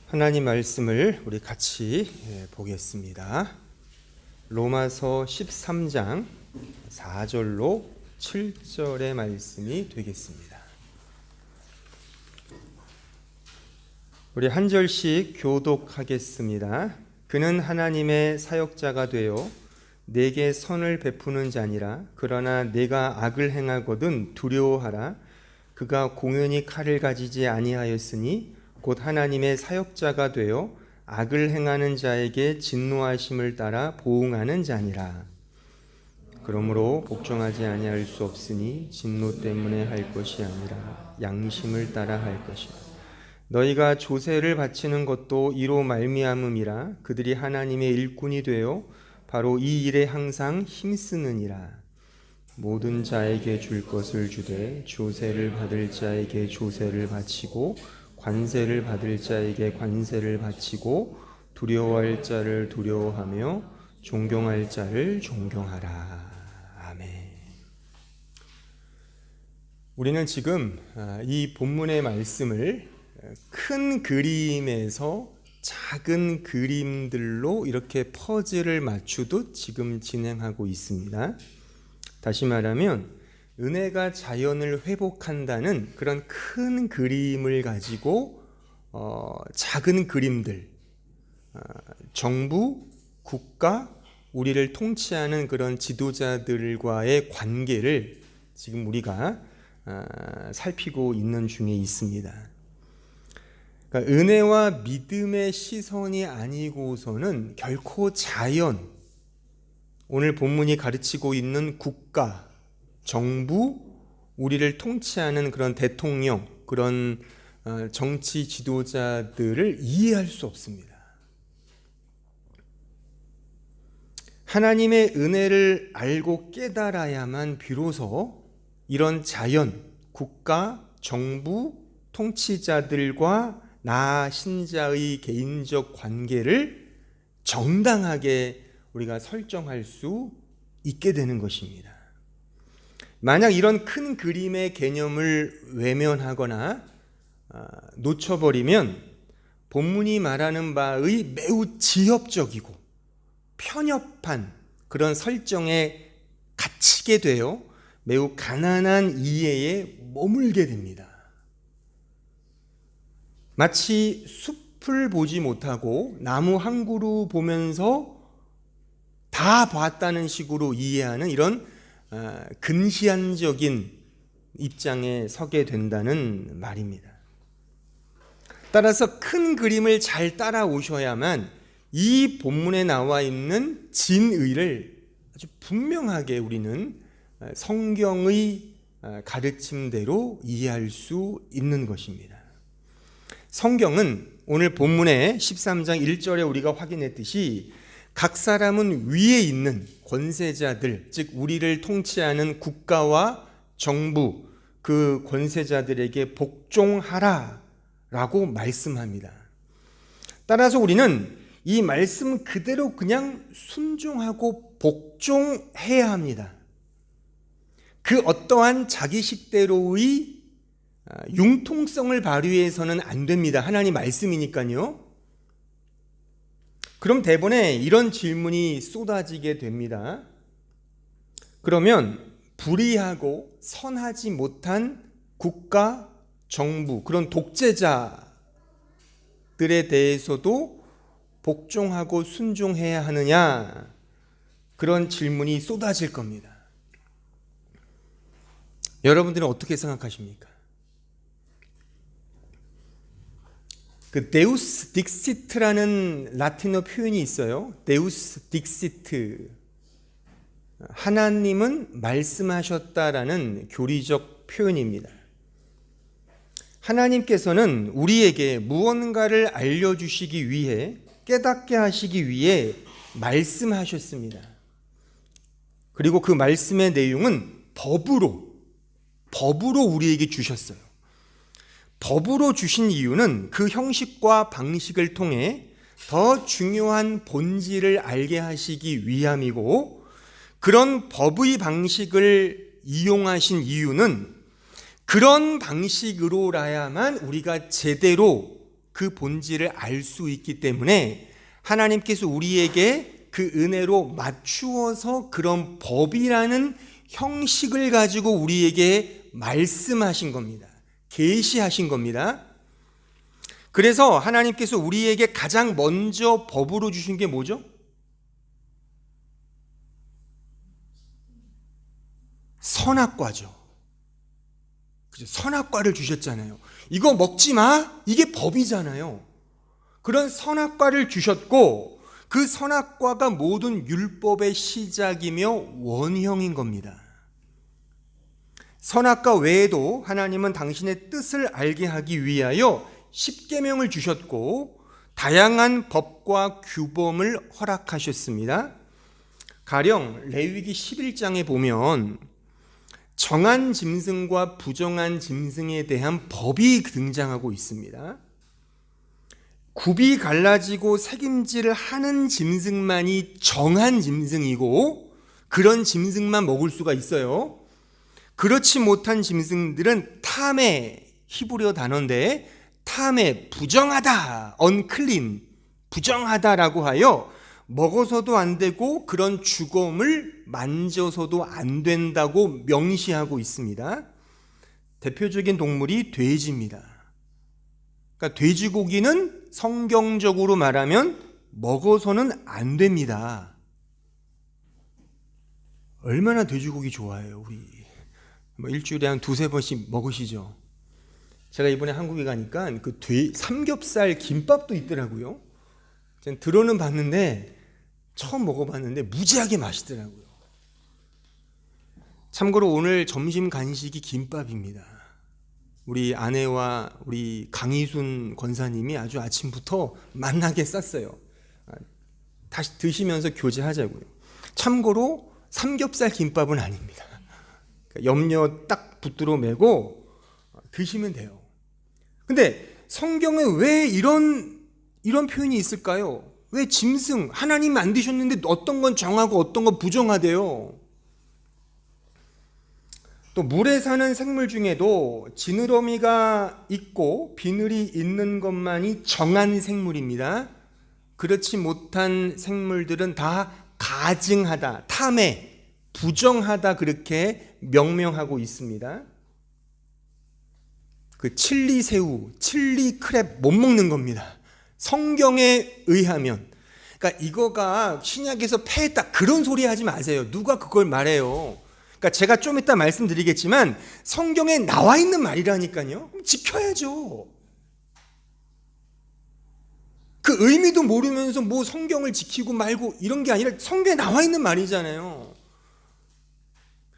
하나님 말씀을 우리 같이 보겠습니다. 로마서 13장 4절로 7절의 말씀이 되겠습니다. 우리 한 절씩 교독하겠습니다. 그는 하나님의 사역자가 되어 내게 선을 베푸는 자니라. 그러나 내가 악을 행하거든 두려워하라. 그가 공연히 칼을 가지지 아니하였으니 곧 하나님의 사역자가 되어 악을 행하는 자에게 진노하심을 따라 보응하는 자니라. 그러므로 복종하지 아니할 수 없으니 진노 때문에 할 것이 아니라 양심을 따라 할 것이라. 너희가 조세를 바치는 것도 이로 말미암음이라. 그들이 하나님의 일꾼이 되어 바로 이 일에 항상 힘쓰느니라. 모든 자에게 줄 것을 주되 조세를 받을 자에게 조세를 바치고 관세를 받을 자에게 관세를 바치고 두려워할 자를 두려워하며 존경할 자를 존경하라. 아멘. 우리는 지금 이 본문의 말씀을 큰 그림에서 작은 그림들로 이렇게 퍼즐을 맞추듯 지금 진행하고 있습니다. 다시 말하면 은혜가 자연을 회복한다는 그런 큰 그림을 가지고 작은 그림들, 정부, 국가, 우리를 통치하는 그런 지도자들과의 관계를 지금 우리가 살피고 있는 중에 있습니다. 그러니까 은혜와 믿음의 시선이 아니고서는 결코 자연, 오늘 본문이 가르치고 있는 국가, 정부, 우리를 통치하는 그런 대통령, 그런 정치 지도자들을 이해할 수 없습니다. 하나님의 은혜를 알고 깨달아야만 비로소 이런 자연, 국가, 정부, 통치자들과 나 신자의 개인적 관계를 정당하게 우리가 설정할 수 있게 되는 것입니다. 만약 이런 큰 그림의 개념을 외면하거나 놓쳐버리면 본문이 말하는 바의 매우 지엽적이고 편협한 그런 설정에 갇히게 되어 매우 가난한 이해에 머물게 됩니다. 마치 숲을 보지 못하고 나무 한 그루 보면서 다 봤다는 식으로 이해하는 이런 근시안적인 입장에 서게 된다는 말입니다. 따라서 큰 그림을 잘 따라오셔야만 이 본문에 나와 있는 진의를 아주 분명하게 우리는 성경의 가르침대로 이해할 수 있는 것입니다. 성경은 오늘 본문의 13장 1절에 우리가 확인했듯이 각 사람은 위에 있는 권세자들, 즉 우리를 통치하는 국가와 정부, 그 권세자들에게 복종하라 라고 말씀합니다. 따라서 우리는 이 말씀 그대로 그냥 순종하고 복종해야 합니다. 그 어떠한 자기식대로의 융통성을 발휘해서는 안 됩니다. 하나님 말씀이니까요. 그럼 대본에 이런 질문이 쏟아지게 됩니다. 그러면 불의하고 선하지 못한 국가, 정부, 그런 독재자들에 대해서도 복종하고 순종해야 하느냐? 그런 질문이 쏟아질 겁니다. 여러분들은 어떻게 생각하십니까? 그 데우스 딕시트라는 라틴어 표현이 있어요. 데우스 딕시트. 하나님은 말씀하셨다라는 교리적 표현입니다. 하나님께서는 우리에게 무언가를 알려주시기 위해, 깨닫게 하시기 위해 말씀하셨습니다. 그리고 그 말씀의 내용은 법으로 우리에게 주셨어요. 법으로 주신 이유는 그 형식과 방식을 통해 더 중요한 본질을 알게 하시기 위함이고, 그런 법의 방식을 이용하신 이유는 그런 방식으로라야만 우리가 제대로 그 본질을 알 수 있기 때문에 하나님께서 우리에게 그 은혜로 맞추어서 그런 법이라는 형식을 가지고 우리에게 말씀하신 겁니다. 계시하신 겁니다. 그래서 하나님께서 우리에게 가장 먼저 법으로 주신 게 뭐죠? 선악과죠. 그죠? 선악과를 주셨잖아요. 이거 먹지 마. 이게 법이잖아요. 그런 선악과를 주셨고 그 선악과가 모든 율법의 시작이며 원형인 겁니다. 선악과 외에도 하나님은 당신의 뜻을 알게 하기 위하여 십계명을 주셨고 다양한 법과 규범을 허락하셨습니다. 가령 레위기 11장에 보면 정한 짐승과 부정한 짐승에 대한 법이 등장하고 있습니다. 굽이 갈라지고 새김질을 하는 짐승만이 정한 짐승이고 그런 짐승만 먹을 수가 있어요. 그렇지 못한 짐승들은 타메, 히브리어 단어인데 타메, 부정하다, unclean, 부정하다라고 하여 먹어서도 안 되고 그런 주검을 만져서도 안 된다고 명시하고 있습니다. 대표적인 동물이 돼지입니다. 그러니까 돼지고기는 성경적으로 말하면 먹어서는 안 됩니다. 얼마나 돼지고기 좋아해요, 우리. 일주일에 한 두세 번씩 먹으시죠. 제가 이번에 한국에 가니까 그 삼겹살 김밥도 있더라고요. 저는 들어는 봤는데 처음 먹어봤는데 무지하게 맛있더라고요. 참고로 오늘 점심 간식이 김밥입니다. 우리 아내와 우리 강희순 권사님이 아주 아침부터 맛나게 쌌어요. 다시 드시면서 교제하자고요. 참고로 삼겹살 김밥은 아닙니다. 염려 딱 붙들어 매고 드시면 돼요. 근데 성경에 왜 이런 표현이 있을까요? 왜 짐승, 하나님 만드셨는데 어떤 건 정하고 어떤 건 부정하대요? 또 물에 사는 생물 중에도 지느러미가 있고 비늘이 있는 것만이 정한 생물입니다. 그렇지 못한 생물들은 다 가증하다, 탐해, 부정하다 그렇게 명명하고 있습니다. 그 칠리 새우, 칠리 크랩 못 먹는 겁니다. 성경에 의하면. 그러니까 이거가 신약에서 폐했다 그런 소리 하지 마세요. 누가 그걸 말해요. 그러니까 제가 좀 이따 말씀드리겠지만 성경에 나와 있는 말이라니까요. 그럼 지켜야죠. 그 의미도 모르면서 뭐 성경을 지키고 말고 이런 게 아니라 성경에 나와 있는 말이잖아요.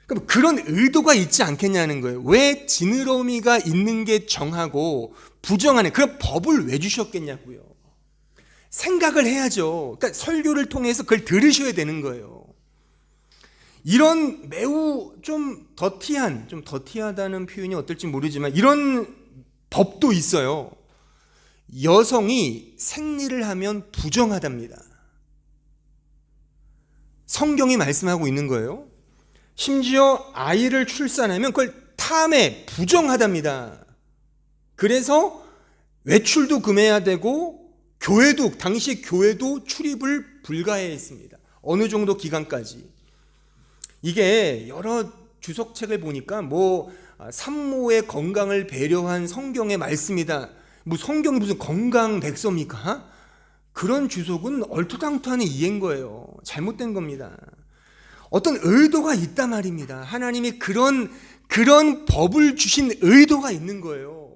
그럼 그런 의도가 있지 않겠냐는 거예요. 왜 지느러미가 있는 게 정하고 부정하는 그런 법을 왜 주셨겠냐고요. 생각을 해야죠. 그러니까 설교를 통해서 그걸 들으셔야 되는 거예요. 이런 매우 좀 더티하다는 표현이 어떨지 모르지만 이런 법도 있어요. 여성이 생리를 하면 부정하답니다. 성경이 말씀하고 있는 거예요. 심지어 아이를 출산하면 그걸 탐해 부정하답니다. 그래서 외출도 금해야 되고 당시 교회도 출입을 불가해했습니다. 어느 정도 기간까지. 이게 여러 주석책을 보니까 산모의 건강을 배려한 성경의 말씀이다. 성경이 무슨 건강 백서입니까? 그런 주석은 얼토당토하는 이해인 거예요. 잘못된 겁니다. 어떤 의도가 있단 말입니다. 하나님이 그런 법을 주신 의도가 있는 거예요.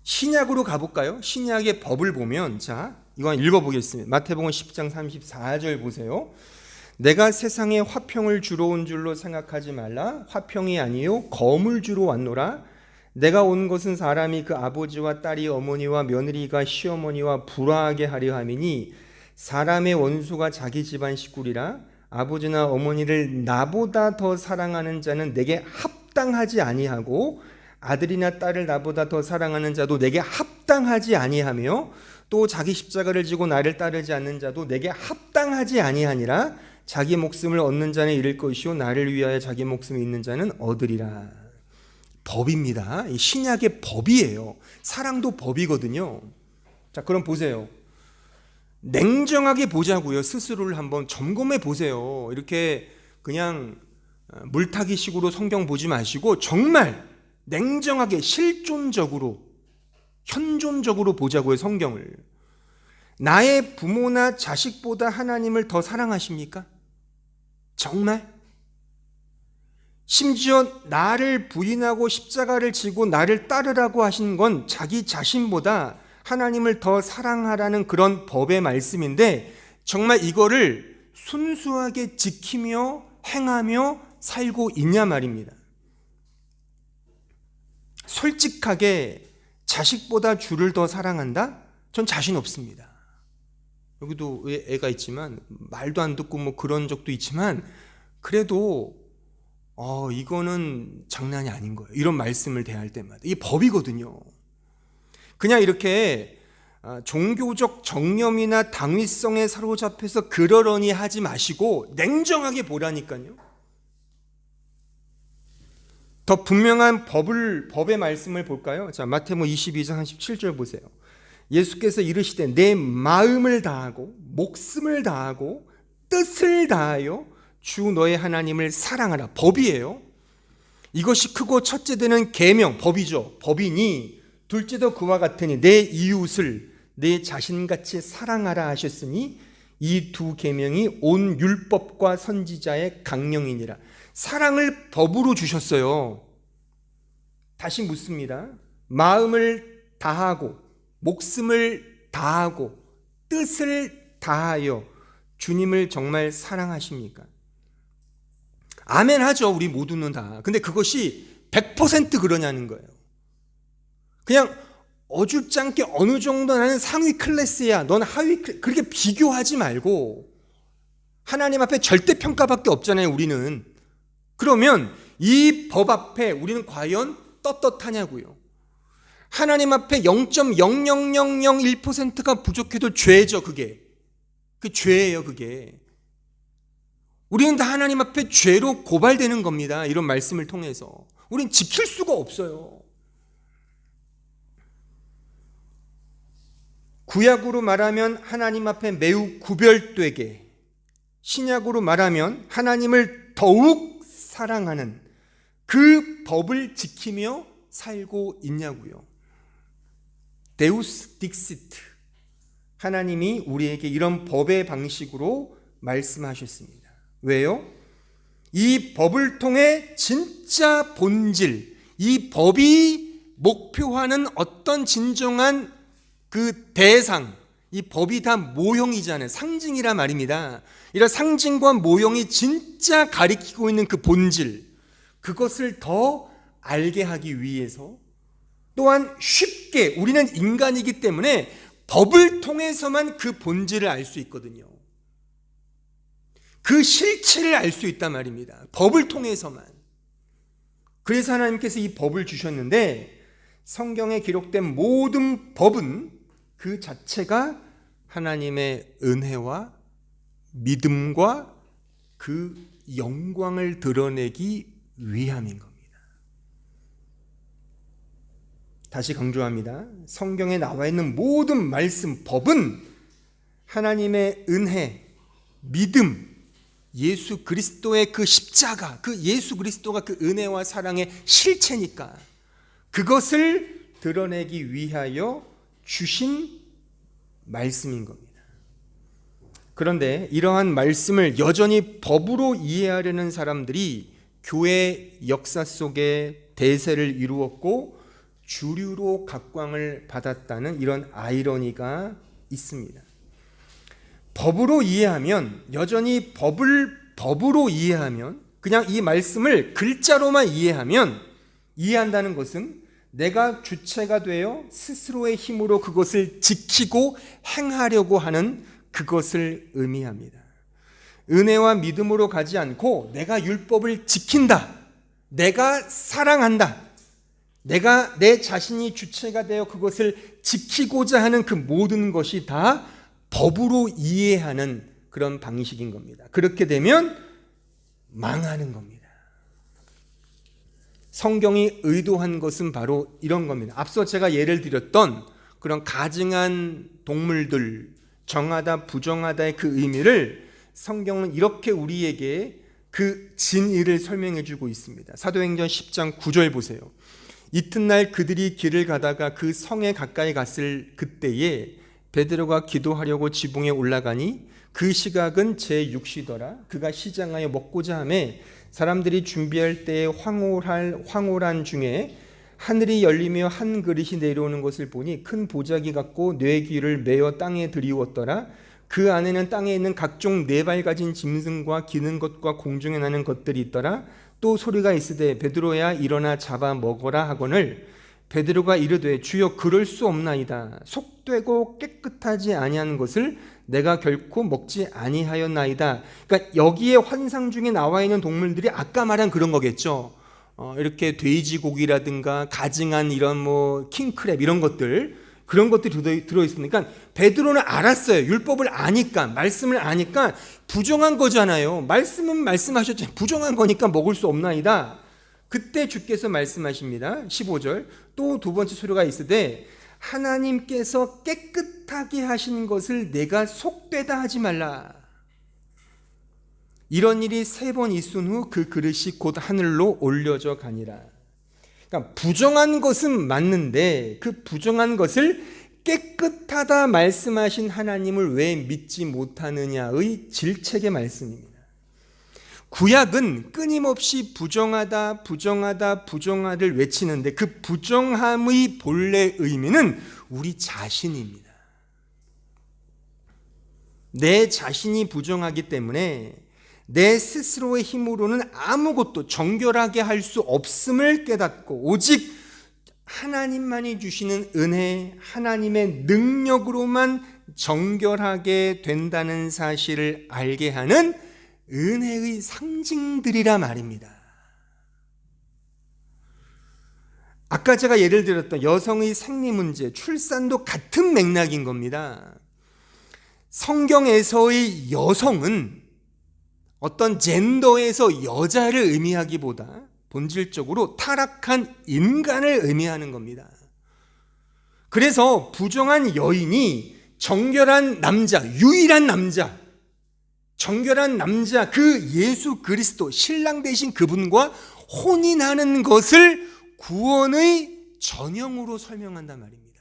신약으로 가볼까요? 신약의 법을 보면 이건 읽어보겠습니다. 마태복음 10장 34절 보세요. 내가 세상에 화평을 주러 온 줄로 생각하지 말라. 화평이 아니요 검을 주러 왔노라. 내가 온 것은 사람이 그 아버지와 딸이 어머니와 며느리가 시어머니와 불화하게 하려 함이니 사람의 원수가 자기 집안 식구리라. 아버지나 어머니를 나보다 더 사랑하는 자는 내게 합당하지 아니하고 아들이나 딸을 나보다 더 사랑하는 자도 내게 합당하지 아니하며 또 자기 십자가를 지고 나를 따르지 않는 자도 내게 합당하지 아니하니라. 자기 목숨을 얻는 자는 잃을 것이요 나를 위하여 자기 목숨을 잃는 자는 얻으리라. 법입니다. 이 신약의 법이에요. 사랑도 법이거든요. 자, 그럼 보세요. 냉정하게 보자고요. 스스로를 한번 점검해 보세요. 이렇게 그냥 물타기식으로 성경 보지 마시고 정말 냉정하게 실존적으로 현존적으로 보자고요. 성경을. 나의 부모나 자식보다 하나님을 더 사랑하십니까? 정말? 심지어 나를 부인하고 십자가를 지고 나를 따르라고 하신 건 자기 자신보다 하나님을 더 사랑하라는 그런 법의 말씀인데 정말 이거를 순수하게 지키며 행하며 살고 있냐 말입니다. 솔직하게 자식보다 주를 더 사랑한다? 전 자신 없습니다. 여기도 애가 있지만 말도 안 듣고 뭐 그런 적도 있지만 그래도 이거는 장난이 아닌 거예요. 이런 말씀을 대할 때마다. 이게 법이거든요. 그냥 이렇게 종교적 정념이나 당위성에 사로잡혀서 그러려니 하지 마시고 냉정하게 보라니까요. 더 분명한 법의 말씀을 볼까요? 자, 마태복음 22장 17절 보세요. 예수께서 이르시되 내 마음을 다하고 목숨을 다하고 뜻을 다하여 주 너의 하나님을 사랑하라. 법이에요. 이것이 크고 첫째 되는 계명, 법이죠. 법이니 둘째도 그와 같으니 내 이웃을 내 자신같이 사랑하라 하셨으니 이 두 계명이 온 율법과 선지자의 강령이니라. 사랑을 법으로 주셨어요. 다시 묻습니다. 마음을 다하고 목숨을 다하고 뜻을 다하여 주님을 정말 사랑하십니까? 아멘 하죠. 우리 모두는 다. 근데 그것이 100% 그러냐는 거예요. 그냥 어줍지 않게 어느 정도 나는 상위 클래스야, 넌 하위 클래스, 그렇게 비교하지 말고 하나님 앞에 절대평가밖에 없잖아요. 우리는. 그러면 이 법 앞에 우리는 과연 떳떳하냐고요. 하나님 앞에 0.00001%가 부족해도 죄죠. 그게. 그 죄예요. 그게. 우리는 다 하나님 앞에 죄로 고발되는 겁니다. 이런 말씀을 통해서. 우린 지킬 수가 없어요. 구약으로 말하면 하나님 앞에 매우 구별되게, 신약으로 말하면 하나님을 더욱 사랑하는 그 법을 지키며 살고 있냐고요. 데우스 딕시트. 하나님이 우리에게 이런 법의 방식으로 말씀하셨습니다. 왜요? 이 법을 통해 진짜 본질, 이 법이 목표하는 어떤 진정한 그 대상, 이 법이 다 모형이잖아요. 상징이란 말입니다. 이런 상징과 모형이 진짜 가리키고 있는 그 본질, 그것을 더 알게 하기 위해서 또한 쉽게, 우리는 인간이기 때문에 법을 통해서만 그 본질을 알 수 있거든요. 그 실체를 알 수 있단 말입니다. 법을 통해서만. 그래서 하나님께서 이 법을 주셨는데 성경에 기록된 모든 법은 그 자체가 하나님의 은혜와 믿음과 그 영광을 드러내기 위함인 겁니다. 다시 강조합니다. 성경에 나와 있는 모든 말씀, 법은 하나님의 은혜, 믿음, 예수 그리스도의 그 십자가, 그 예수 그리스도가 그 은혜와 사랑의 실체니까 그것을 드러내기 위하여 주신 말씀인 겁니다. 그런데 이러한 말씀을 여전히 법으로 이해하려는 사람들이 교회 역사 속에 대세를 이루었고 주류로 각광을 받았다는 이런 아이러니가 있습니다. 법으로 이해하면, 여전히 법으로 이해하면, 그냥 이 말씀을 글자로만 이해한다는 것은 내가 주체가 되어 스스로의 힘으로 그것을 지키고 행하려고 하는 그것을 의미합니다. 은혜와 믿음으로 가지 않고 내가 율법을 지킨다, 내가 사랑한다, 내가 내 자신이 주체가 되어 그것을 지키고자 하는 그 모든 것이 다 법으로 이해하는 그런 방식인 겁니다. 그렇게 되면 망하는 겁니다. 성경이 의도한 것은 바로 이런 겁니다. 앞서 제가 예를 드렸던 그런 가증한 동물들, 정하다 부정하다의 그 의미를 성경은 이렇게 우리에게 그 진의를 설명해 주고 있습니다. 사도행전 10장 9절 보세요. 이튿날 그들이 길을 가다가 그 성에 가까이 갔을 그때에 베드로가 기도하려고 지붕에 올라가니 그 시각은 제6시더라. 그가 시장하여 먹고자 하매 사람들이 준비할 때에 황홀한 중에 하늘이 열리며 한 그릇이 내려오는 것을 보니 큰 보자기 같고 뇌귀를 메어 땅에 들이웠더라. 그 안에는 땅에 있는 각종 네 발 가진 짐승과 기는 것과 공중에 나는 것들이 있더라. 또 소리가 있으되 베드로야 일어나 잡아 먹어라 하거늘 베드로가 이르되 주여 그럴 수 없나이다. 속되고 깨끗하지 아니한 것을 내가 결코 먹지 아니하였나이다. 그러니까 여기에 환상 중에 나와 있는 동물들이 아까 말한 그런 거겠죠. 이렇게 돼지고기라든가 가증한 이런 뭐 킹크랩 이런 것들, 그런 것들이 들어있으니까 베드로는 알았어요. 율법을 아니까, 말씀을 아니까 부정한 거잖아요. 말씀은 말씀하셨잖아요. 부정한 거니까 먹을 수 없나이다. 그때 주께서 말씀하십니다. 15절 또 두 번째 소리가 있으되 하나님께서 깨끗하게 하시는 것을 내가 속되다 하지 말라. 이런 일이 3번 있은 후 그 그릇이 곧 하늘로 올려져 가니라. 그러니까 부정한 것은 맞는데 그 부정한 것을 깨끗하다 말씀하신 하나님을 왜 믿지 못하느냐의 질책의 말씀입니다. 구약은 끊임없이 부정하다 부정하다 부정하다를 외치는데 그 부정함의 본래 의미는 우리 자신입니다. 내 자신이 부정하기 때문에 내 스스로의 힘으로는 아무것도 정결하게 할 수 없음을 깨닫고 오직 하나님만이 주시는 은혜, 하나님의 능력으로만 정결하게 된다는 사실을 알게 하는 은혜의 상징들이라 말입니다. 아까 제가 예를 들었던 여성의 생리 문제, 출산도 같은 맥락인 겁니다. 성경에서의 여성은 어떤 젠더에서 여자를 의미하기보다 본질적으로 타락한 인간을 의미하는 겁니다. 그래서 부정한 여인이 정결한 남자, 유일한 남자, 정결한 남자 그 예수 그리스도 신랑 되신 그분과 혼인하는 것을 구원의 전형으로 설명한단 말입니다.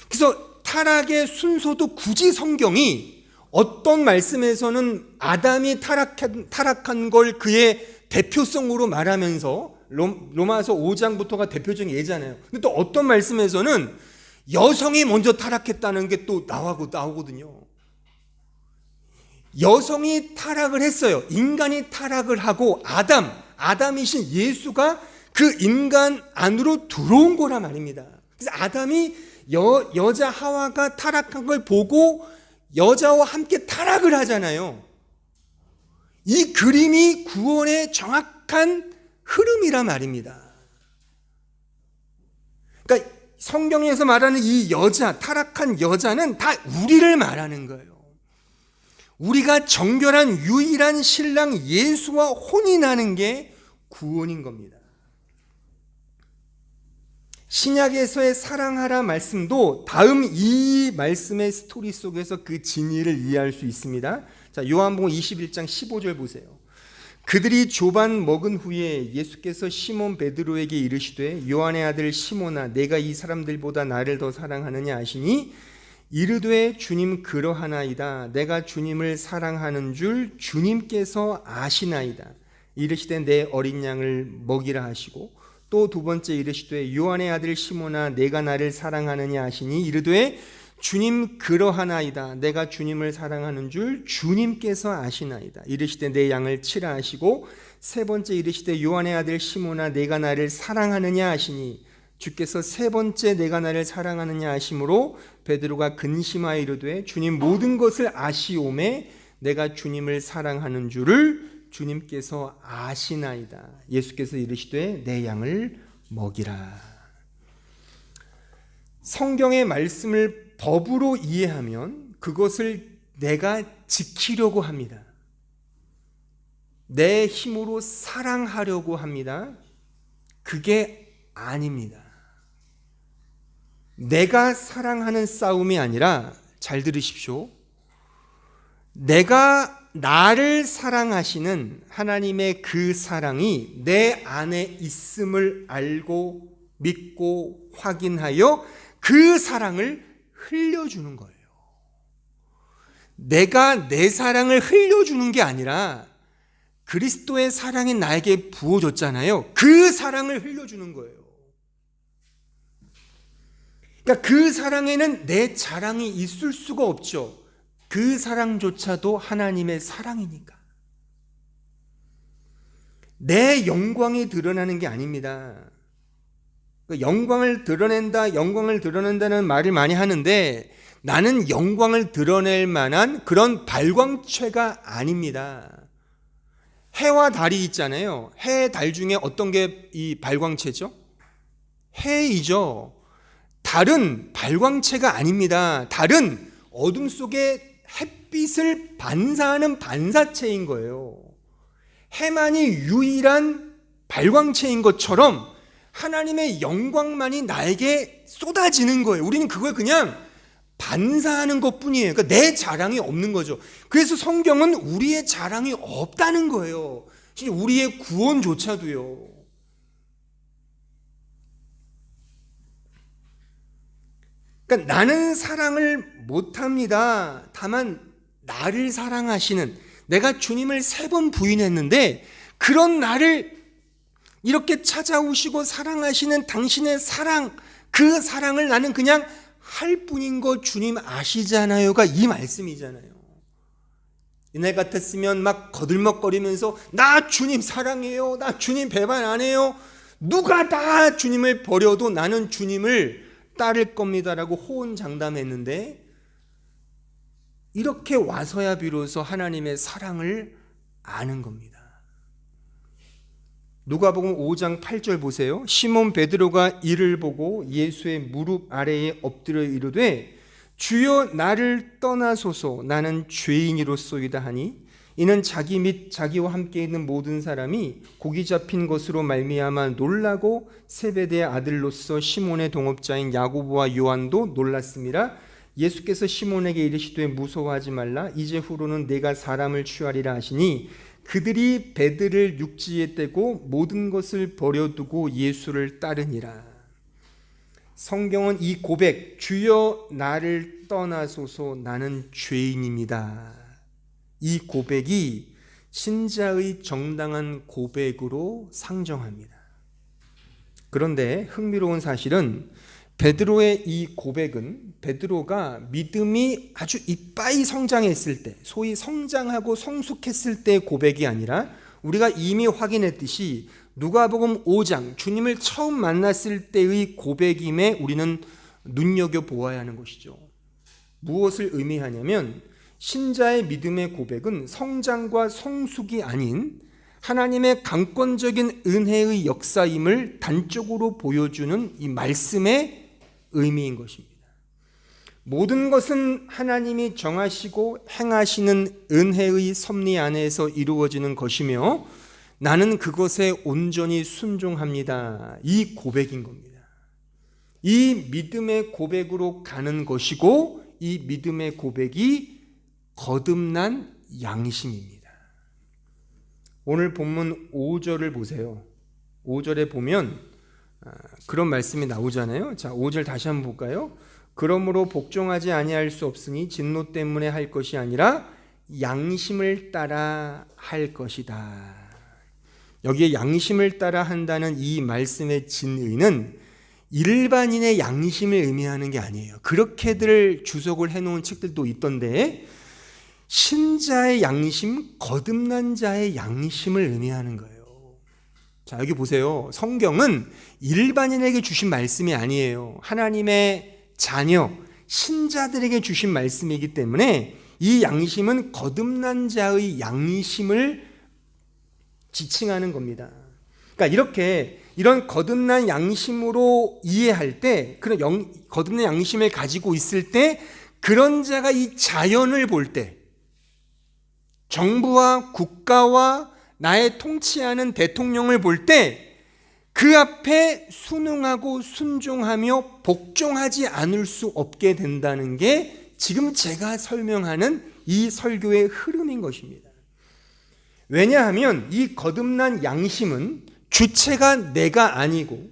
그래서 타락의 순서도 굳이 성경이 어떤 말씀에서는 아담이 타락한 걸 그의 대표성으로 말하면서 로마서 5장부터가 대표적인 예잖아요. 근데 또 어떤 말씀에서는 여성이 먼저 타락했다는 게 또 나오거든요. 여성이 타락을 했어요. 인간이 타락을 하고 아담이신 예수가 그 인간 안으로 들어온 거란 말입니다. 그래서 아담이 여자 하와가 타락한 걸 보고 여자와 함께 타락을 하잖아요. 이 그림이 구원의 정확한 흐름이란 말입니다. 그러니까 성경에서 말하는 이 여자, 타락한 여자는 다 우리를 말하는 거예요. 우리가 정결한 유일한 신랑 예수와 혼인하는 게 구원인 겁니다. 신약에서의 사랑하라 말씀도 다음 이 말씀의 스토리 속에서 그 진리를 이해할 수 있습니다. 자, 요한복음 21장 15절 보세요. 그들이 조반 먹은 후에 예수께서 시몬 베드로에게 이르시되 요한의 아들 시몬아 내가 이 사람들보다 나를 더 사랑하느냐 하시니 이르되 주님 그러하나이다. 내가 주님을 사랑하는 줄 주님께서 아시나이다. 이르시되 내 어린 양을 먹이라 하시고 또 두 번째 이르시되 요한의 아들 시몬아 내가 나를 사랑하느냐 하시니 이르되 주님 그러하나이다. 내가 주님을 사랑하는 줄 주님께서 아시나이다. 이르시되 내 양을 치라 하시고 세 번째 이르시되 요한의 아들 시몬아 내가 나를 사랑하느냐 하시니 주께서 세 번째 내가 나를 사랑하느냐 하심으로 베드로가 근심하여 이르되 주님 모든 것을 아시오매 내가 주님을 사랑하는 줄을 주님께서 아시나이다. 예수께서 이르시되 내 양을 먹이라. 성경의 말씀을 법으로 이해하면 그것을 내가 지키려고 합니다. 내 힘으로 사랑하려고 합니다. 그게 아닙니다. 내가 사랑하는 싸움이 아니라, 잘 들으십시오. 내가 나를 사랑하시는 하나님의 그 사랑이 내 안에 있음을 알고 믿고 확인하여 그 사랑을 흘려주는 거예요. 내가 내 사랑을 흘려주는 게 아니라 그리스도의 사랑이 나에게 부어졌잖아요. 그 사랑을 흘려주는 거예요. 그러니까 그 사랑에는 내 자랑이 있을 수가 없죠. 그 사랑조차도 하나님의 사랑이니까. 내 영광이 드러나는 게 아닙니다. 영광을 드러낸다는 말을 많이 하는데, 나는 영광을 드러낼 만한 그런 발광체가 아닙니다. 해와 달이 있잖아요. 해, 달 중에 어떤 게 이 발광체죠? 해이죠. 달은 발광체가 아닙니다. 달은 어둠 속에 햇빛을 반사하는 반사체인 거예요. 해만이 유일한 발광체인 것처럼 하나님의 영광만이 나에게 쏟아지는 거예요. 우리는 그걸 그냥 반사하는 것뿐이에요. 그러니까 내 자랑이 없는 거죠. 그래서 성경은 우리의 자랑이 없다는 거예요. 우리의 구원조차도요. 그러니까 나는 사랑을 못합니다. 다만 나를 사랑하시는, 내가 주님을 3번 부인했는데 그런 나를 이렇게 찾아오시고 사랑하시는 당신의 사랑, 그 사랑을 나는 그냥 할 뿐인 거 주님 아시잖아요가 이 말씀이잖아요. 이날 같았으면 막 거들먹거리면서 나 주님 사랑해요, 나 주님 배반 안 해요, 누가 다 주님을 버려도 나는 주님을 따를 겁니다라고 호언장담했는데, 이렇게 와서야 비로소 하나님의 사랑을 아는 겁니다. 누가복음 5장 8절 보세요. 시몬 베드로가 이를 보고 예수의 무릎 아래에 엎드려 이르되 주여 나를 떠나소서, 나는 죄인이로소이다 하니, 이는 자기 및 자기와 함께 있는 모든 사람이 고기 잡힌 것으로 말미암아 놀라고 세베대의 아들로서 시몬의 동업자인 야고보와 요한도 놀랐습니다. 예수께서 시몬에게 이르시되 무서워하지 말라, 이제 후로는 내가 사람을 취하리라 하시니 그들이 배들을 육지에 떼고 모든 것을 버려두고 예수를 따르니라. 성경은 이 고백, 주여 나를 떠나소서 나는 죄인입니다, 이 고백이 신자의 정당한 고백으로 상정합니다. 그런데 흥미로운 사실은 베드로의 이 고백은 베드로가 믿음이 아주 이빠이 성장했을 때, 소위 성장하고 성숙했을 때의 고백이 아니라, 우리가 이미 확인했듯이 누가복음 5장 주님을 처음 만났을 때의 고백임에 우리는 눈여겨보아야 하는 것이죠. 무엇을 의미하냐면, 신자의 믿음의 고백은 성장과 성숙이 아닌 하나님의 강권적인 은혜의 역사임을 단적으로 보여주는 이 말씀의 의미인 것입니다. 모든 것은 하나님이 정하시고 행하시는 은혜의 섭리 안에서 이루어지는 것이며 나는 그것에 온전히 순종합니다, 이 고백인 겁니다. 이 믿음의 고백으로 가는 것이고, 이 믿음의 고백이 거듭난 양심입니다. 오늘 본문 5절을 보세요. 5절에 보면 그런 말씀이 나오잖아요. 자, 5절 다시 한번 볼까요? 그러므로 복종하지 아니할 수 없으니 진노 때문에 할 것이 아니라 양심을 따라 할 것이다. 여기에 양심을 따라 한다는 이 말씀의 진의는 일반인의 양심을 의미하는 게 아니에요. 그렇게들 주석을 해놓은 책들도 있던데, 신자의 양심, 거듭난 자의 양심을 의미하는 거예요. 자, 여기 보세요. 성경은 일반인에게 주신 말씀이 아니에요. 하나님의 자녀, 신자들에게 주신 말씀이기 때문에 이 양심은 거듭난 자의 양심을 지칭하는 겁니다. 그러니까 이런 거듭난 양심으로 이해할 때, 그런 거듭난 양심을 가지고 있을 때, 그런 자가 이 자연을 볼 때, 정부와 국가와 나의 통치하는 대통령을 볼 때 그 앞에 순응하고 순종하며 복종하지 않을 수 없게 된다는 게 지금 제가 설명하는 이 설교의 흐름인 것입니다. 왜냐하면 이 거듭난 양심은 주체가 내가 아니고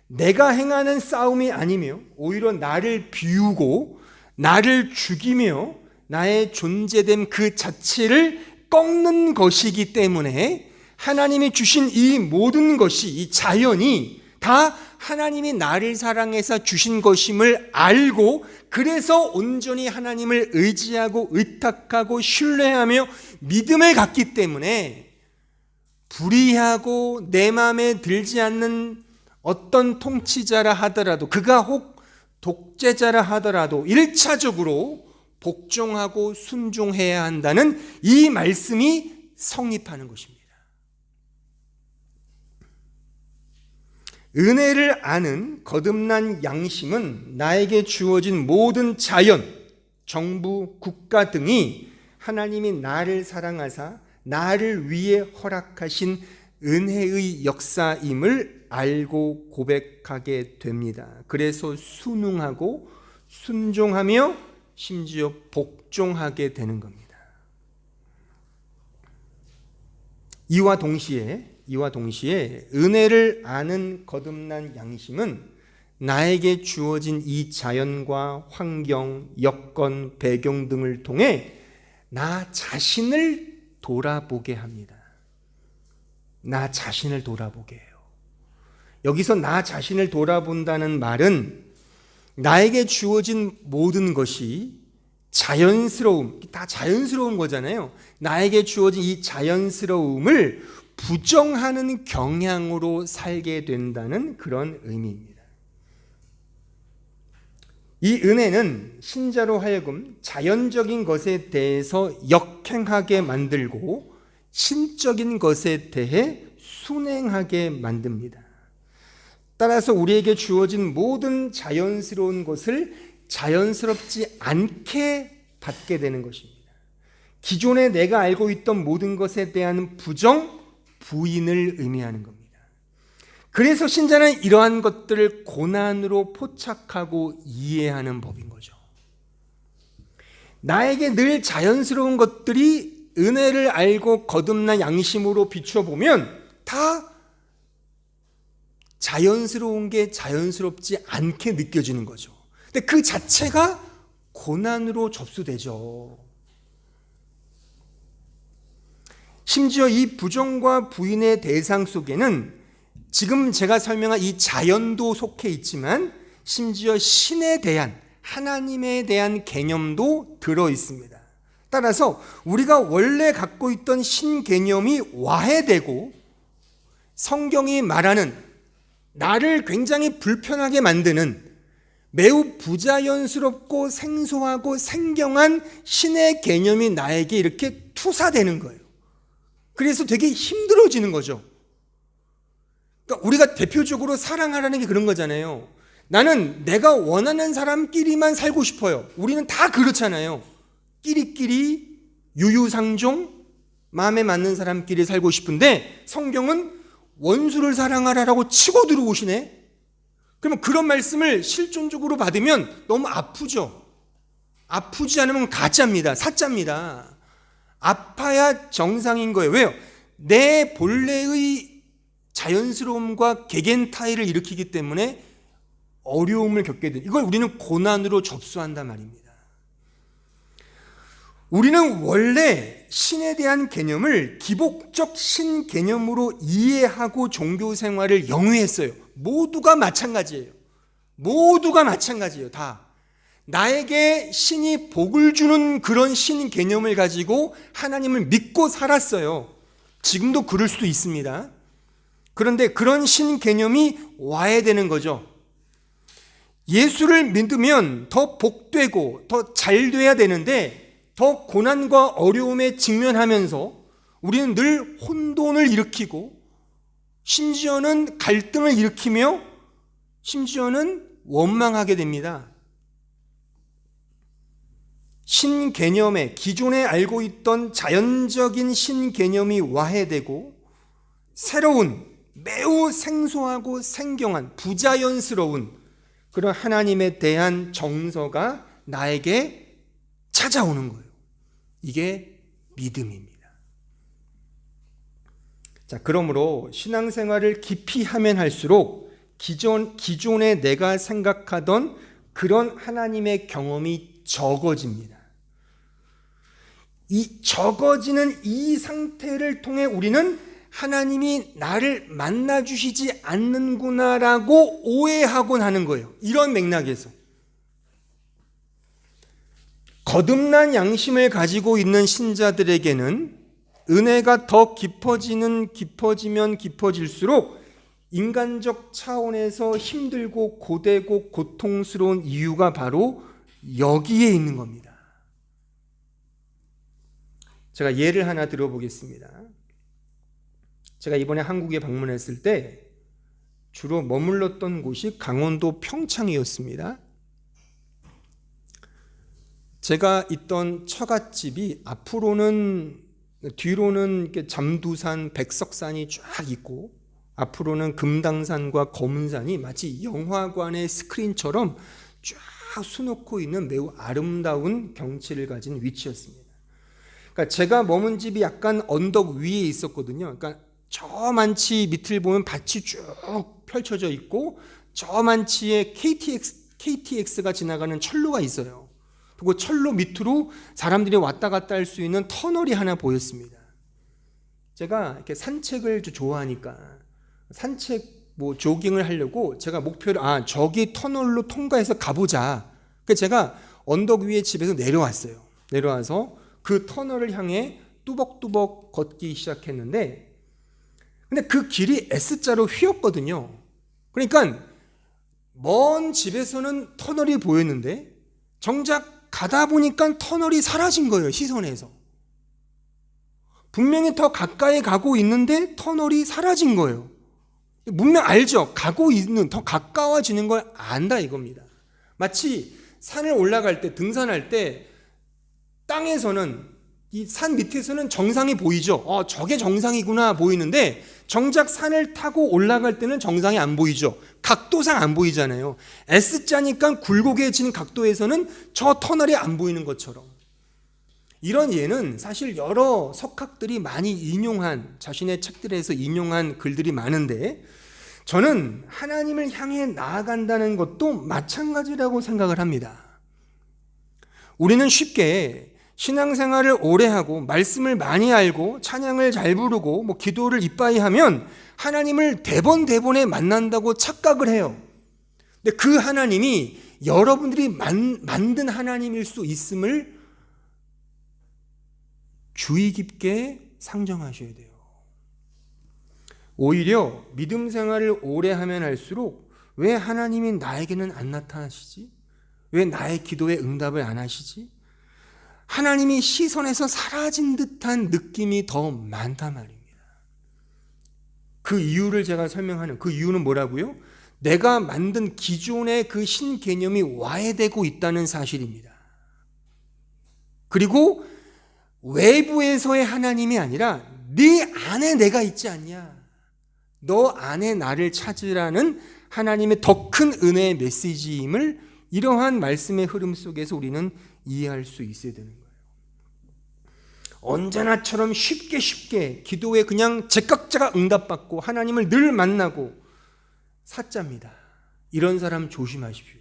내가 행하는 싸움이 아니며 오히려 나를 비우고 나를 죽이며 나의 존재됨 그 자체를 꺾는 것이기 때문에 하나님이 주신 이 모든 것이, 이 자연이 다 하나님이 나를 사랑해서 주신 것임을 알고 그래서 온전히 하나님을 의지하고 의탁하고 신뢰하며 믿음을 갖기 때문에 불의하고 내 마음에 들지 않는 어떤 통치자라 하더라도, 그가 혹 독재자라 하더라도 1차적으로 복종하고 순종해야 한다는 이 말씀이 성립하는 것입니다. 은혜를 아는 거듭난 양심은 나에게 주어진 모든 자연, 정부, 국가 등이 하나님이 나를 사랑하사 나를 위해 허락하신 은혜의 역사임을 알고 고백하게 됩니다. 그래서 순응하고 순종하며 심지어 복종하게 되는 겁니다. 이와 동시에 은혜를 아는 거듭난 양심은 나에게 주어진 이 자연과 환경, 여건, 배경 등을 통해 나 자신을 돌아보게 합니다. 나 자신을 돌아보게 해요. 여기서 나 자신을 돌아본다는 말은 나에게 주어진 모든 것이 자연스러움, 다 자연스러운 거잖아요. 나에게 주어진 이 자연스러움을 부정하는 경향으로 살게 된다는 그런 의미입니다. 이 은혜는 신자로 하여금 자연적인 것에 대해서 역행하게 만들고 신적인 것에 대해 순행하게 만듭니다. 따라서 우리에게 주어진 모든 자연스러운 것을 자연스럽지 않게 받게 되는 것입니다. 기존에 내가 알고 있던 모든 것에 대한 부인을 의미하는 겁니다. 그래서 신자는 이러한 것들을 고난으로 포착하고 이해하는 법인 거죠. 나에게 늘 자연스러운 것들이 은혜를 알고 거듭난 양심으로 비춰보면 다 자연스러운 게 자연스럽지 않게 느껴지는 거죠. 근데 그 자체가 고난으로 접수되죠. 심지어 이 부정과 부인의 대상 속에는 지금 제가 설명한 이 자연도 속해 있지만 심지어 신에 대한, 하나님에 대한 개념도 들어 있습니다. 따라서 우리가 원래 갖고 있던 신 개념이 와해되고 성경이 말하는 나를 굉장히 불편하게 만드는 매우 부자연스럽고 생소하고 생경한 신의 개념이 나에게 이렇게 투사되는 거예요. 그래서 되게 힘들어지는 거죠. 그러니까 우리가 대표적으로 사랑하라는 게 그런 거잖아요. 나는 내가 원하는 사람끼리만 살고 싶어요. 우리는 다 그렇잖아요. 끼리끼리 유유상종 마음에 맞는 사람끼리 살고 싶은데 성경은 원수를 사랑하라라고 치고 들어오시네. 그러면 그런 말씀을 실존적으로 받으면 너무 아프죠. 아프지 않으면 가짜입니다. 사짜입니다. 아파야 정상인 거예요. 왜요? 내 본래의 자연스러움과 개겐타일을 일으키기 때문에 어려움을 겪게 돼요. 이걸 우리는 고난으로 접수한단 말입니다. 우리는 원래 신에 대한 개념을 기복적 신 개념으로 이해하고 종교 생활을 영위했어요. 모두가 마찬가지예요. 다. 나에게 신이 복을 주는 그런 신 개념을 가지고 하나님을 믿고 살았어요. 지금도 그럴 수도 있습니다. 그런데 그런 신 개념이 와해되는 거죠. 예수를 믿으면 더 복되고 더 잘 돼야 되는데 더 고난과 어려움에 직면하면서 우리는 늘 혼돈을 일으키고 심지어는 갈등을 일으키며 심지어는 원망하게 됩니다. 신개념에 기존에 알고 있던 자연적인 신개념이 와해되고 새로운 매우 생소하고 생경한 부자연스러운 그런 하나님에 대한 정서가 나에게 찾아오는 거예요. 이게 믿음입니다. 자, 그러므로 신앙생활을 깊이 하면 할수록 기존에 내가 생각하던 그런 하나님의 경험이 적어집니다. 이 적어지는 이 상태를 통해 우리는 하나님이 나를 만나주시지 않는구나라고 오해하곤 하는 거예요. 이런 맥락에서. 거듭난 양심을 가지고 있는 신자들에게는 은혜가 더 깊어지면 깊어질수록 인간적 차원에서 힘들고 고되고 고통스러운 이유가 바로 여기에 있는 겁니다. 제가 예를 하나 들어보겠습니다. 제가 이번에 한국에 방문했을 때 주로 머물렀던 곳이 강원도 평창이었습니다. 제가 있던 처갓집이 뒤로는 이렇게 잠두산, 백석산이 쫙 있고 앞으로는 금당산과 검은산이 마치 영화관의 스크린처럼 쫙 수놓고 있는 매우 아름다운 경치를 가진 위치였습니다. 그러니까 제가 머문 집이 약간 언덕 위에 있었거든요. 그러니까 저 만치 밑을 보면 밭이 쭉 펼쳐져 있고 저 만치에 KTX가 지나가는 철로가 있어요. 그리고 철로 밑으로 사람들이 왔다 갔다 할 수 있는 터널이 하나 보였습니다. 제가 이렇게 산책을 좋아하니까 조깅을 하려고 제가 목표를 저기 터널로 통과해서 가보자. 그래서 제가 언덕 위에 집에서 내려왔어요. 내려와서 그 터널을 향해 뚜벅뚜벅 걷기 시작했는데 근데 그 길이 S자로 휘었거든요. 그러니까 먼 집에서는 터널이 보였는데 정작 가다 보니까 터널이 사라진 거예요. 시선에서. 분명히 더 가까이 가고 있는데 터널이 사라진 거예요. 분명 알죠? 더 가까워지는 걸 안다 이겁니다. 마치 산을 올라갈 때, 등산할 때 땅에서는 이 산 밑에서는 정상이 보이죠. 저게 정상이구나 보이는데 정작 산을 타고 올라갈 때는 정상이 안 보이죠. 각도상 안 보이잖아요. S자니까 굴곡해지는 각도에서는 저 터널이 안 보이는 것처럼. 이런 예는 사실 여러 석학들이 많이 자신의 책들에서 인용한 글들이 많은데 저는 하나님을 향해 나아간다는 것도 마찬가지라고 생각을 합니다. 우리는 쉽게 신앙생활을 오래 하고 말씀을 많이 알고 찬양을 잘 부르고 기도를 이빠이 하면 하나님을 대번에 만난다고 착각을 해요. 근데 그 하나님이 여러분들이 만든 하나님일 수 있음을 주의 깊게 상정하셔야 돼요. 오히려 믿음 생활을 오래 하면 할수록 왜 하나님이 나에게는 안 나타나시지? 왜 나의 기도에 응답을 안 하시지? 하나님이 시선에서 사라진 듯한 느낌이 더 많단 말입니다. 그 이유를 제가 설명하는 그 이유는 뭐라고요? 내가 만든 기존의 그 신개념이 와해되고 있다는 사실입니다. 그리고 외부에서의 하나님이 아니라 네 안에 내가 있지 않냐? 너 안에 나를 찾으라는 하나님의 더 큰 은혜의 메시지임을 이러한 말씀의 흐름 속에서 우리는 이해할 수 있어야 되는 거예요. 언제나처럼 쉽게 기도에 그냥 제각자가 응답받고 하나님을 늘 만나고 사짜입니다. 이런 사람 조심하십시오.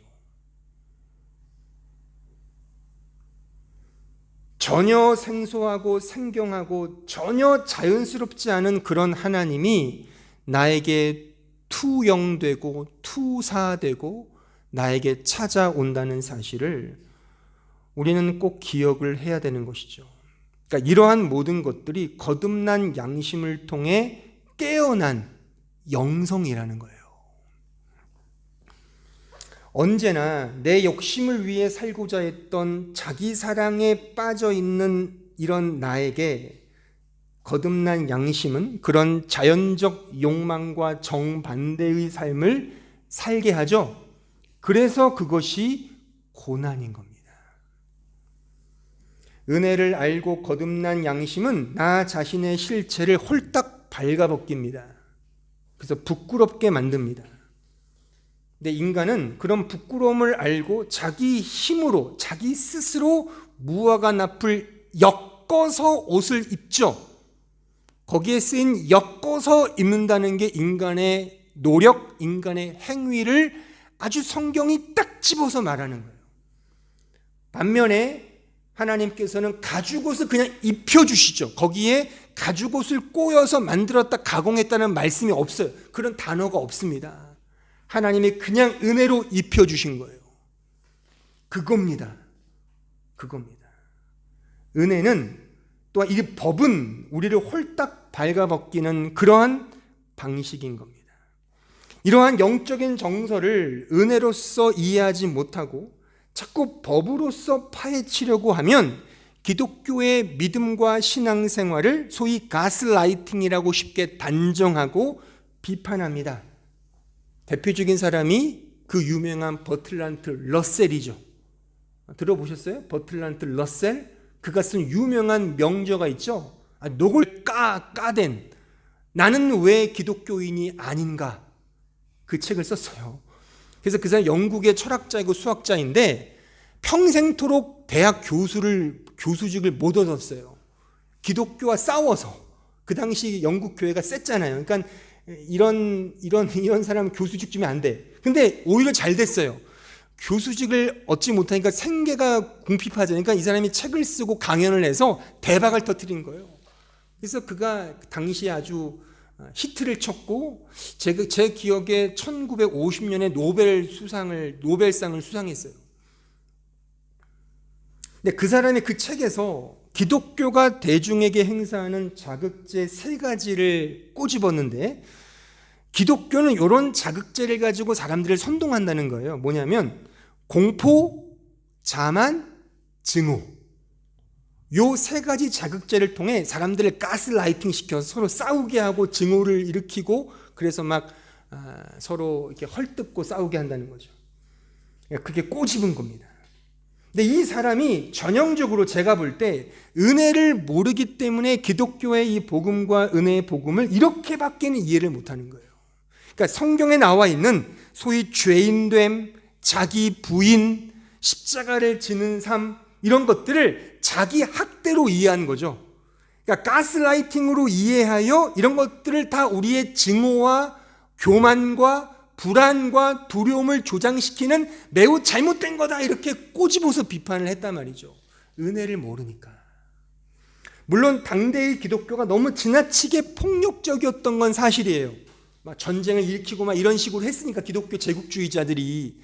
전혀 생소하고 생경하고 전혀 자연스럽지 않은 그런 하나님이 나에게 투영되고 투사되고 나에게 찾아온다는 사실을 우리는 꼭 기억을 해야 되는 것이죠. 그러니까 이러한 모든 것들이 거듭난 양심을 통해 깨어난 영성이라는 거예요. 언제나 내 욕심을 위해 살고자 했던 자기 사랑에 빠져 있는 이런 나에게 거듭난 양심은 그런 자연적 욕망과 정반대의 삶을 살게 하죠. 그래서 그것이 고난인 겁니다. 은혜를 알고 거듭난 양심은 나 자신의 실체를 홀딱 발가벗깁니다. 그래서 부끄럽게 만듭니다. 근데 인간은 그런 부끄러움을 알고 자기 힘으로, 자기 스스로 무화과 납을 엮어서 옷을 입죠. 거기에 쓰인 엮어서 입는다는 게 인간의 노력, 인간의 행위를 아주 성경이 딱 집어서 말하는 거예요. 반면에 하나님께서는 가죽옷을 그냥 입혀주시죠. 거기에 가죽옷을 꼬여서 만들었다, 가공했다는 말씀이 없어요. 그런 단어가 없습니다. 하나님이 그냥 은혜로 입혀주신 거예요. 그겁니다. 그겁니다. 은혜는 또한 이 법은 우리를 홀딱 발가벗기는 그러한 방식인 겁니다. 이러한 영적인 정서를 은혜로서 이해하지 못하고 자꾸 법으로서 파헤치려고 하면 기독교의 믿음과 신앙생활을 소위 가스라이팅이라고 쉽게 단정하고 비판합니다. 대표적인 사람이 그 유명한 버틀란트 러셀이죠. 들어보셨어요? 버틀란트 러셀? 그가 쓴 유명한 명저가 있죠. 녹을 까댄 나는 왜 기독교인이 아닌가, 그 책을 썼어요. 그래서 그 사람 영국의 철학자이고 수학자인데 평생토록 대학 교수직을 못 얻었어요. 기독교와 싸워서. 그 당시 영국 교회가 셌잖아요. 그러니까 이런 사람 교수직 주면 안 돼. 근데 오히려 잘 됐어요. 교수직을 얻지 못하니까 생계가 궁핍하잖아요. 그러니까 이 사람이 책을 쓰고 강연을 해서 대박을 터뜨린 거예요. 그래서 그가 당시에 아주 히트를 쳤고 제 기억에 1950년에 노벨상을 수상했어요. 근데 그 사람의 그 책에서 기독교가 대중에게 행사하는 자극제 3가지를 꼬집었는데, 기독교는 이런 자극제를 가지고 사람들을 선동한다는 거예요. 뭐냐면 공포, 자만, 증오. 요 3가지 자극제를 통해 사람들을 가스라이팅 시켜서 서로 싸우게 하고 증오를 일으키고, 그래서 막 서로 이렇게 헐뜯고 싸우게 한다는 거죠. 그게 꼬집은 겁니다. 근데 이 사람이 전형적으로 제가 볼 때 은혜를 모르기 때문에 기독교의 이 복음과 은혜의 복음을 이렇게밖에는 이해를 못하는 거예요. 그러니까 성경에 나와 있는 소위 죄인됨, 자기 부인, 십자가를 지는 삶, 이런 것들을 자기 학대로 이해한 거죠. 그러니까 가스라이팅으로 이해하여 이런 것들을 다 우리의 증오와 교만과 불안과 두려움을 조장시키는 매우 잘못된 거다, 이렇게 꼬집어서 비판을 했단 말이죠. 은혜를 모르니까. 물론 당대의 기독교가 너무 지나치게 폭력적이었던 건 사실이에요. 막 전쟁을 일으키고 막 이런 식으로 했으니까, 기독교 제국주의자들이.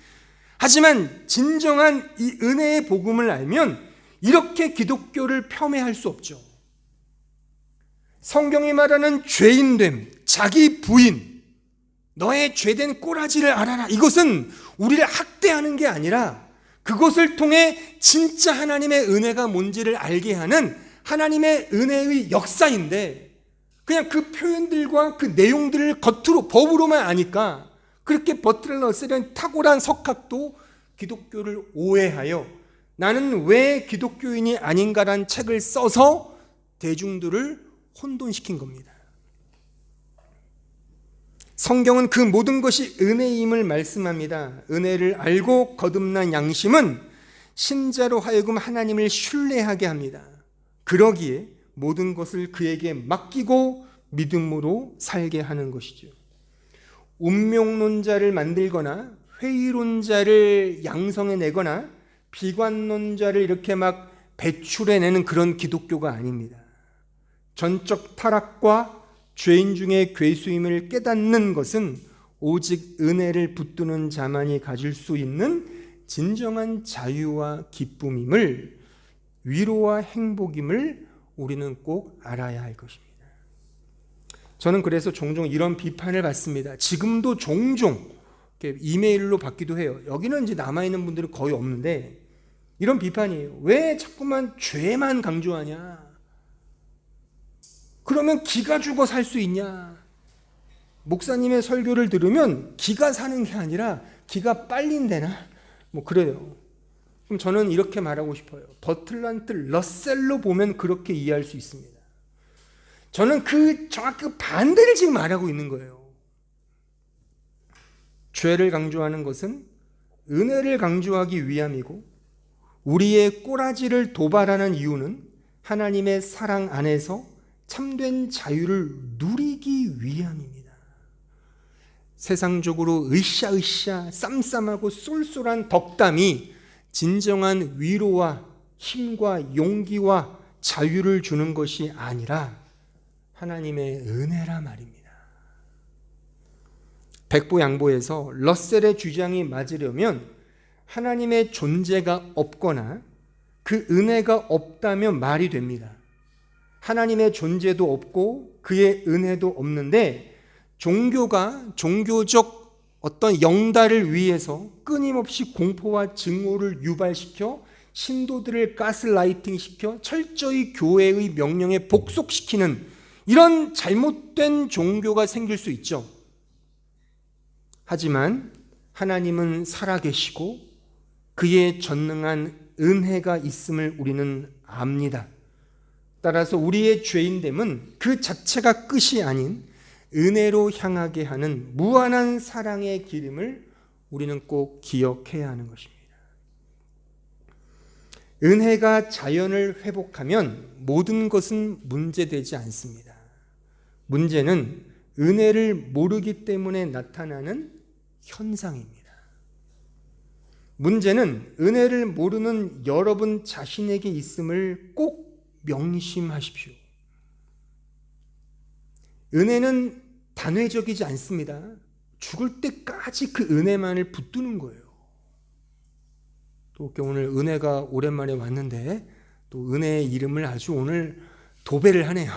하지만 진정한 이 은혜의 복음을 알면 이렇게 기독교를 폄훼할 수 없죠. 성경이 말하는 죄인됨, 자기 부인, 너의 죄된 꼬라지를 알아라, 이것은 우리를 학대하는 게 아니라 그것을 통해 진짜 하나님의 은혜가 뭔지를 알게 하는 하나님의 은혜의 역사인데, 그냥 그 표현들과 그 내용들을 겉으로 법으로만 아니까 그렇게 버틀란트 러셀은 탁월한 석학도 기독교를 오해하여 나는 왜 기독교인이 아닌가라는 책을 써서 대중들을 혼돈시킨 겁니다. 성경은 그 모든 것이 은혜임을 말씀합니다. 은혜를 알고 거듭난 양심은 신자로 하여금 하나님을 신뢰하게 합니다. 그러기에 모든 것을 그에게 맡기고 믿음으로 살게 하는 것이죠. 운명론자를 만들거나 회의론자를 양성해내거나 비관론자를 이렇게 막 배출해내는 그런 기독교가 아닙니다. 전적 타락과 죄인 중에 괴수임을 깨닫는 것은 오직 은혜를 붙드는 자만이 가질 수 있는 진정한 자유와 기쁨임을, 위로와 행복임을 우리는 꼭 알아야 할 것입니다. 저는 그래서 종종 이런 비판을 받습니다. 지금도 종종 이렇게 이메일로 받기도 해요. 여기는 이제 남아있는 분들은 거의 없는데 이런 비판이에요. 왜 자꾸만 죄만 강조하냐? 그러면 기가 죽어 살 수 있냐? 목사님의 설교를 들으면 기가 사는 게 아니라 기가 빨린대나? 뭐 그래요. 그럼 저는 이렇게 말하고 싶어요. 버틀란트 러셀로 보면 그렇게 이해할 수 있습니다. 저는 정확히 반대를 지금 말하고 있는 거예요. 죄를 강조하는 것은 은혜를 강조하기 위함이고, 우리의 꼬라지를 도발하는 이유는 하나님의 사랑 안에서 참된 자유를 누리기 위함입니다. 세상적으로 으쌰으쌰 쌈쌈하고 쏠쏠한 덕담이 진정한 위로와 힘과 용기와 자유를 주는 것이 아니라 하나님의 은혜라 말입니다. 백보양보에서 러셀의 주장이 맞으려면 하나님의 존재가 없거나 그 은혜가 없다면 말이 됩니다. 하나님의 존재도 없고 그의 은혜도 없는데 종교가 종교적 어떤 영달을 위해서 끊임없이 공포와 증오를 유발시켜 신도들을 가스라이팅시켜 철저히 교회의 명령에 복속시키는 이런 잘못된 종교가 생길 수 있죠. 하지만 하나님은 살아계시고 그의 전능한 은혜가 있음을 우리는 압니다. 따라서 우리의 죄인됨은 그 자체가 끝이 아닌 은혜로 향하게 하는 무한한 사랑의 기름을 우리는 꼭 기억해야 하는 것입니다. 은혜가 자연을 회복하면 모든 것은 문제되지 않습니다. 문제는 은혜를 모르기 때문에 나타나는 현상입니다. 문제는 은혜를 모르는 여러분 자신에게 있음을 꼭 명심하십시오. 은혜는 단회적이지 않습니다. 죽을 때까지 그 은혜만을 붙드는 거예요. 또 오늘 은혜가 오랜만에 왔는데 또 은혜의 이름을 아주 오늘 도배를 하네요.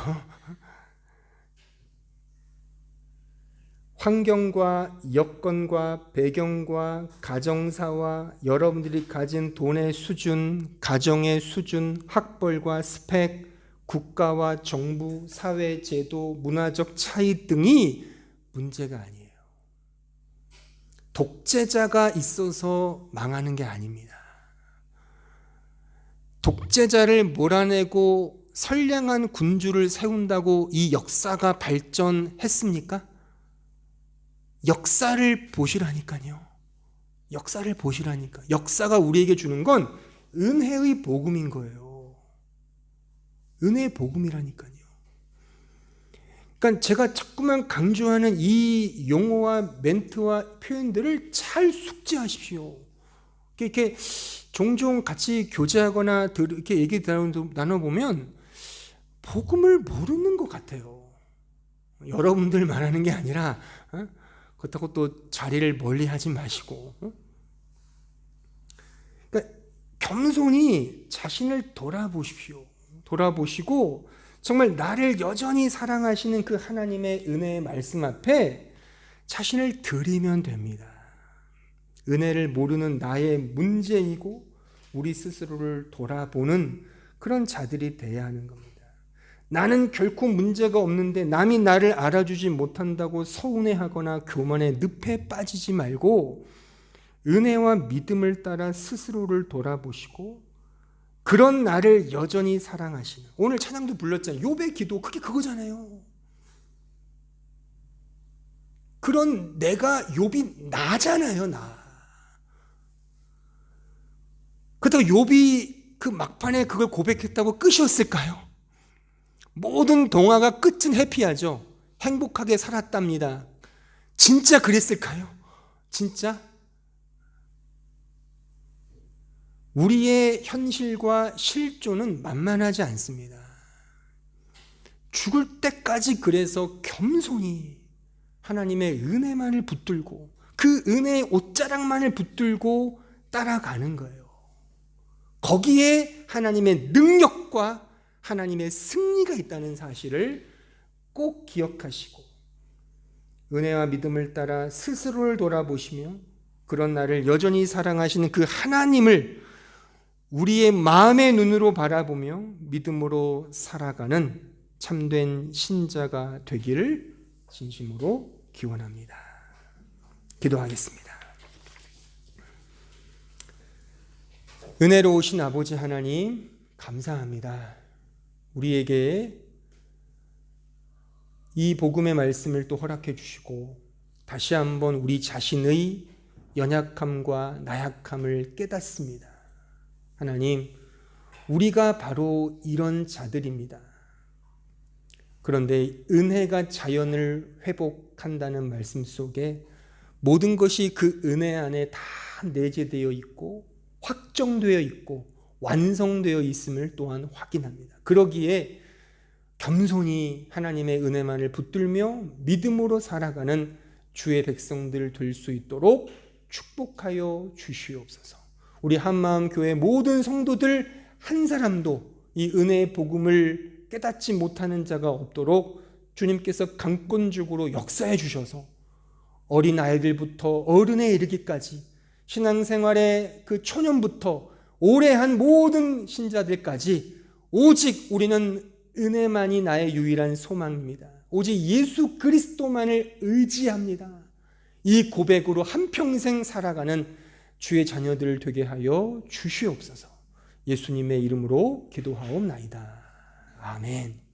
환경과 여건과 배경과 가정사와 여러분들이 가진 돈의 수준, 가정의 수준, 학벌과 스펙, 국가와 정부, 사회 제도, 문화적 차이 등이 문제가 아니에요. 독재자가 있어서 망하는 게 아닙니다. 독재자를 몰아내고 선량한 군주를 세운다고 이 역사가 발전했습니까? 역사를 보시라니까요. 역사를 보시라니까. 역사가 우리에게 주는 건 은혜의 복음인 거예요. 은혜의 복음이라니까요. 그러니까 제가 자꾸만 강조하는 이 용어와 멘트와 표현들을 잘 숙지하십시오. 이렇게 종종 같이 교제하거나 이렇게 얘기 나눠보면 복음을 모르는 것 같아요. 여러분들 말하는 게 아니라 그렇다고 또 자리를 멀리 하지 마시고, 그러니까 겸손히 자신을 돌아보십시오. 돌아보시고 정말 나를 여전히 사랑하시는 그 하나님의 은혜의 말씀 앞에 자신을 드리면 됩니다. 은혜를 모르는 나의 문제이고 우리 스스로를 돌아보는 그런 자들이 돼야 하는 겁니다. 나는 결코 문제가 없는데 남이 나를 알아주지 못한다고 서운해하거나 교만의 늪에 빠지지 말고 은혜와 믿음을 따라 스스로를 돌아보시고 그런 나를 여전히 사랑하시는, 오늘 찬양도 불렀잖아요. 욥의 기도, 그게 그거잖아요. 그런 내가 욥이 나잖아요. 나. 그렇다고 욥이 그 막판에 그걸 고백했다고 끝이었을까요? 모든 동화가 끝은 해피하죠. 행복하게 살았답니다. 진짜 그랬을까요? 진짜? 우리의 현실과 실존은 만만하지 않습니다. 죽을 때까지 그래서 겸손히 하나님의 은혜만을 붙들고 그 은혜의 옷자락만을 붙들고 따라가는 거예요. 거기에 하나님의 능력과 하나님의 승리가 있다는 사실을 꼭 기억하시고 은혜와 믿음을 따라 스스로를 돌아보시며 그런 나를 여전히 사랑하시는 그 하나님을 우리의 마음의 눈으로 바라보며 믿음으로 살아가는 참된 신자가 되기를 진심으로 기원합니다. 기도하겠습니다. 은혜로우신 아버지 하나님, 감사합니다. 우리에게 이 복음의 말씀을 또 허락해 주시고 다시 한번 우리 자신의 연약함과 나약함을 깨닫습니다. 하나님, 우리가 바로 이런 자들입니다. 그런데 은혜가 자연을 회복한다는 말씀 속에 모든 것이 그 은혜 안에 다 내재되어 있고 확정되어 있고 완성되어 있음을 또한 확인합니다. 그러기에 겸손히 하나님의 은혜만을 붙들며 믿음으로 살아가는 주의 백성들 될 수 있도록 축복하여 주시옵소서. 우리 한마음 교회 모든 성도들 한 사람도 이 은혜의 복음을 깨닫지 못하는 자가 없도록 주님께서 강권적으로 역사해 주셔서 어린 아이들부터 어른에 이르기까지 신앙생활의 그 초년부터 오래 한 모든 신자들까지 오직 우리는 은혜만이 나의 유일한 소망입니다. 오직 예수 그리스도만을 의지합니다. 이 고백으로 한평생 살아가는 주의 자녀들 되게 하여 주시옵소서. 예수님의 이름으로 기도하옵나이다. 아멘.